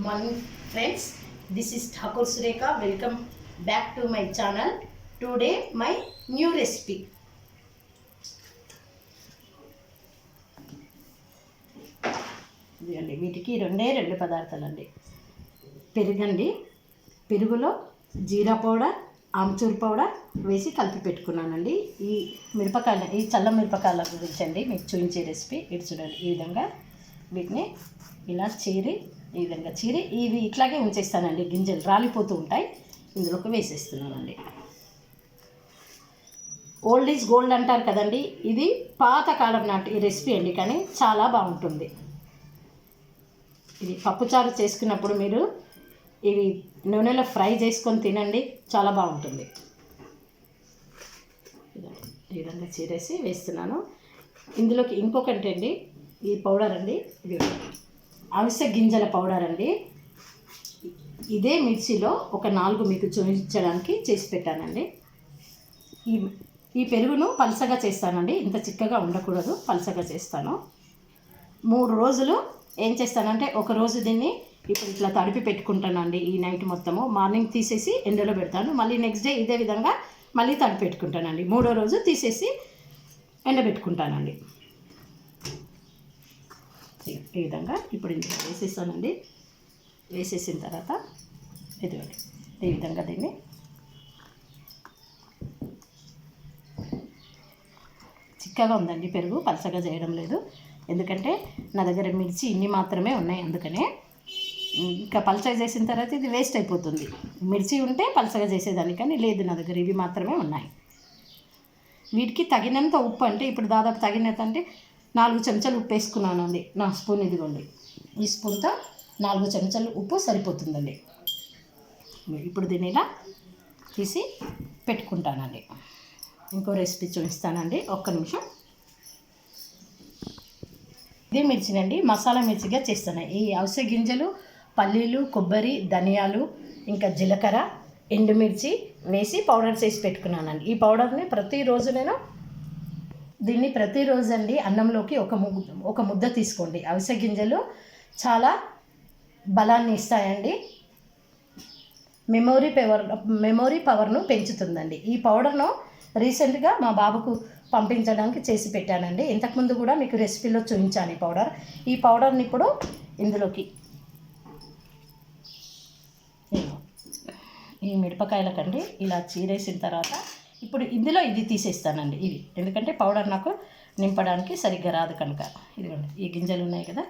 morning friends, this is Thakur Sureka. Welcome back to my channel. Today my new recipe. ఇదండి, వీటికి రెండు పదార్థాలండి. పెరుగండి, పెరుగులో జీరా powder, amchur powder వేసి కలిపి పెట్టుకున్నానండి. ఈ మిరపకాయలు, ఈ చల్ల మిరపకాయల గురించి అండి మీకు చూపించే రెసిపీ. ఇటు చూడండి, ఈ విధంగా వీటిని ఇలా ఈ విధంగా చీరి ఇవి ఇట్లాగే ఉంచేస్తానండి. గింజలు రాలిపోతూ ఉంటాయి, ఇందులోకి వేసేస్తున్నానండి. ఓల్డ్ ఈజ్ గోల్డ్ అంటారు కదండి, ఇది పాతకాలం నాటి ఈ రెసిపీ అండి, కానీ చాలా బాగుంటుంది. ఇది పప్పుచారు చేసుకున్నప్పుడు మీరు ఇవి నూనెలో ఫ్రై చేసుకొని తినండి, చాలా బాగుంటుంది. ఈ విధంగా చీరేసి వేస్తున్నాను. ఇందులోకి ఇంకొకటి అండి, ఈ పౌడర్ అండి, ఇది అవిసె గింజల పౌడర్ అండి. ఇదే మిర్చిలో ఒక 4 మీకు చూపించడానికి చేసి పెట్టానండి. ఈ పెరుగును పలసగా చేస్తానండి, ఇంత చిక్కగా ఉండకూడదు, పలసగా చేస్తాను. 3 రోజులు ఏం చేస్తానంటే, ఒక రోజు దీన్ని ఇప్పుడు ఇట్లా తడిపి పెట్టుకుంటానండి. ఈ నైట్ మొత్తము మార్నింగ్ తీసేసి ఎండలో పెడతాను, మళ్ళీ నెక్స్ట్ డే ఇదే విధంగా మళ్ళీ తడిపి పెట్టుకుంటానండి. 3వ రోజు తీసేసి ఎండబెట్టుకుంటానండి. ఈ విధంగా ఇప్పుడు ఇందులో వేసేస్తానండి. వేసేసిన తర్వాత ఇదిగోండి, ఈ విధంగా దీన్ని చిక్కగా ఉందండి పెరుగు, పలసగా చేయడం లేదు. ఎందుకంటే నా దగ్గర మిర్చి ఇన్ని మాత్రమే ఉన్నాయి, అందుకనే. ఇంకా పలసగా చేసిన తర్వాత ఇది వేస్ట్ అయిపోతుంది. మిర్చి ఉంటే పలసగా చేసేదాన్ని, కానీ లేదు, నా దగ్గర ఇవి మాత్రమే ఉన్నాయి. వీటికి తగినంత ఉప్పు, అంటే ఇప్పుడు దాదాపు తగినంత అంటే 4 చెంచాలు ఉప్పు వేసుకున్నానండి. నా స్పూన్ ఇదిగోండి, ఈ స్పూన్తో 4 చెంచాలు ఉప్పు సరిపోతుందండి. ఇప్పుడు దీన్ని ఇలా తీసి పెట్టుకుంటానండి. ఇంకో రెసిపీ చూపిస్తానండి, ఒక్క నిమిషం. ఇదే మిర్చినండి, మసాలా మిర్చిగా చేస్తాను. ఈ అవిసె గింజలు, పల్లీలు, కొబ్బరి, ధనియాలు, ఇంకా జీలకర్ర, ఎండుమిర్చి వేసి పౌడర్ చేసి పెట్టుకున్నానండి. ఈ పౌడర్ని ప్రతిరోజు దీన్ని ప్రతిరోజు అండి అన్నంలోకి ఒక ముద్ద తీసుకోండి. అవిసె గింజలు చాలా బలాన్ని ఇస్తాయండి, మెమొరీ పవర్ను పెంచుతుందండి. ఈ పౌడర్ను రీసెంట్గా మా బాబుకు పంపించడానికి చేసి పెట్టానండి. ఇంతకుముందు కూడా మీకు రెసిపీలో చూపించాను ఈ పౌడర్ని ఇప్పుడు ఇందులోకి ఈ మిరపకాయలకండి ఇలా చీరేసిన తర్వాత ఇప్పుడు ఇందులో ఇది తీసేస్తానండి. ఇది ఎందుకంటే పౌడర్ నాకు నింపడానికి సరిగ్గా రాదు కనుక. ఇదిగోండి, ఈ గింజలు ఉన్నాయి కదా,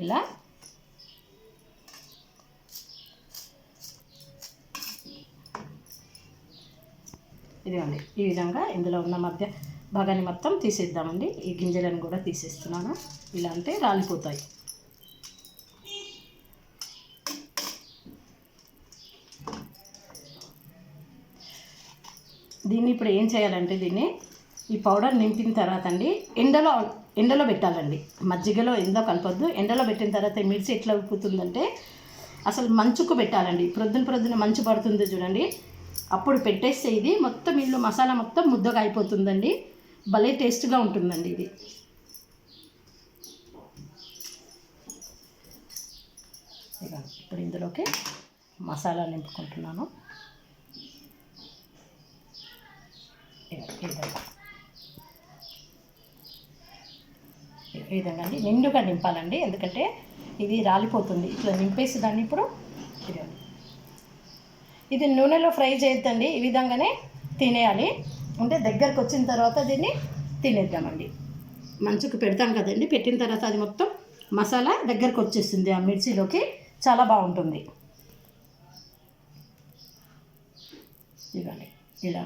ఇలా ఇదిగోండి, ఈ విధంగా ఇందులో ఉన్న మధ్య భాగాన్ని మొత్తం తీసేద్దామండి. ఈ గింజలను కూడా తీసేస్తున్నాను, ఇలా అంటే రాలిపోతాయి. దీన్ని ఇప్పుడు ఏం చేయాలంటే, ఈ పౌడర్ నింపిన తర్వాత అండి ఎండలో పెట్టాలండి. మజ్జిగలో ఎందో కలపొద్దు. ఎండలో పెట్టిన తర్వాత మిర్చి ఎట్లా ఉప్పుతుందంటే అసలు మంచుకు పెట్టాలండి. ప్రొద్దున మంచు పడుతుంది చూడండి, అప్పుడు పెట్టేస్తే ఇది మొత్తం ఇల్లు మసాలా మొత్తం ముద్దగా అయిపోతుందండి. భలే టేస్ట్గా ఉంటుందండి ఇది. ఇప్పుడు ఇందులోకి మసాలా నింపుకుంటున్నాను. ఈ విధంగా అండి నిండుగా నింపాలండి, ఎందుకంటే ఇది రాలిపోతుంది. ఇట్లా నింపేసి దాన్ని ఇప్పుడు ఇది నూనెలో ఫ్రై చేయొద్దండి, ఈ విధంగానే తినేయాలి. అంటే దగ్గరకు వచ్చిన తర్వాత దీన్ని తినేద్దామండి. మంచుకు పెడతాం కదండి, పెట్టిన తర్వాత అది మొత్తం మసాలా దగ్గరకు వచ్చేస్తుంది ఆ మిర్చిలోకి, చాలా బాగుంటుంది. ఇవ్వండి ఇలా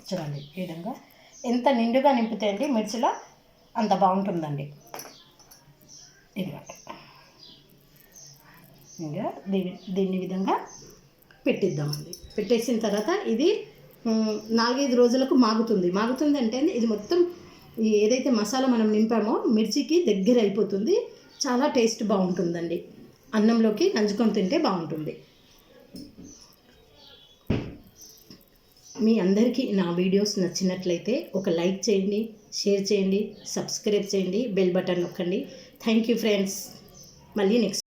చూడండి ఈ విధంగా ఎంత నిండుగా నింపితే అండి మిర్చిలో అంత బాగుంటుందండి. ఇదిగోండి ఇంకా దీన్ని విధంగా పెట్టిద్దామండి. పెట్టేసిన తర్వాత ఇది 4-5 రోజులకు మాగుతుంది అంటే ఇది మొత్తం ఏదైతే మసాలా మనం నింపామో మిర్చికి దగ్గర అయిపోతుంది. చాలా టేస్ట్ బాగుంటుందండి. అన్నంలోకి నంచుకొని తింటే బాగుంటుంది. మీ అందరికీ నా వీడియోస్ నచ్చినట్లయితే ఒక లైక్ చేయండి, షేర్ చేయండి, సబ్స్క్రైబ్ చేయండి, బెల్ బటన్ నొక్కండి. Thank you friends. మళ్ళీ నెక్స్ట్